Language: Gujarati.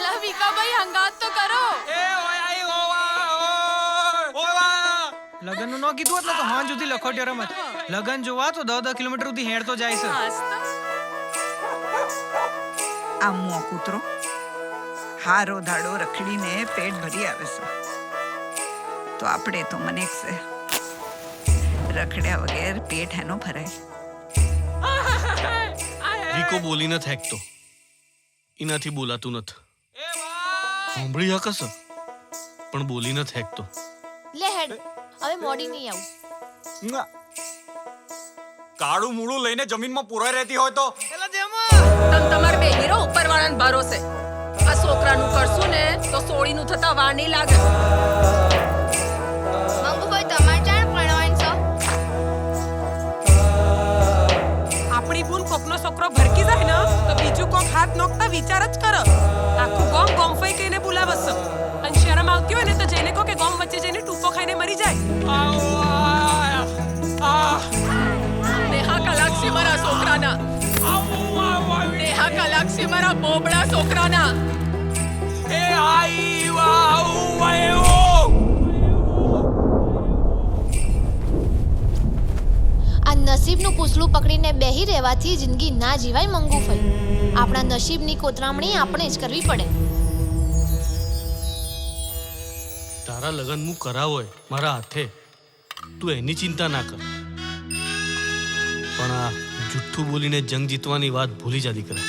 અલા વિકાભાઈ હંગાત તો કરો. એ ઓય આઈ ઓવા લગન નું ન કીધું એટલે તો હાંજ સુધી લખોટ્યો રમત. લગન જોવા તો 10 કિલોમીટર સુધી હેડતો જાય છે. આ મુઓ કૂતરો હારો દાડો રખડીને પેટ ભરી આવે છે, તો આપણે તો મને છે રખડ્યા વગર પેટ હેનો ભરાય. રીકો બોલી ન થેકતો, એનાથી બોલાતું નથી. સાંભળી હકસ પણ બોલી ન થેકતો. લે હેડ હવે મોડી નહીં આવું. કાળું મૂળું લઈને જમીનમાં પુરાઈ રહેતી હોય તો તમ તમાર બે હીરો ઉપરવાળાને ભરોસે આ છોકરાનું કરશું ને તો સોળીનું થતા વાર નહીં લાગે. મંગુભાઈ તમારે ચાણ ભણવાનું છો? આપણી બૂન કોકનો છોકરો ભરકી જાય ને તો બીજું કોક હાથ નોખતા વિચાર જ કર. આખું ગામ ગોમફઈ કહીને બોલાવસ અને શરમ આવતી હોય ને તો જઈને કો કે ગામ વચ્ચે જઈને ટૂંકો ખાઈને મરી જાય. નેહા કલાક્ષી મારા છોકરાના, નેહા કલાક્ષી મારા બોબડા છોકરાના. એ આઈ વાઉ વાયો આ નસીબનું પૂછલું પકડીને બેહી રહેવાથી જિંદગી ના જીવાય મંગુભાઈ. આપણા નસીબની કોતરામણી આપણે જ કરવી પડે. તારા લગન હું કરાવો મારા હાથે, તું એની ચિંતા ના કર. પણ આ જુઠ્ઠું બોલીને જંગ જીતવાની વાત ભૂલી જા દીકરા.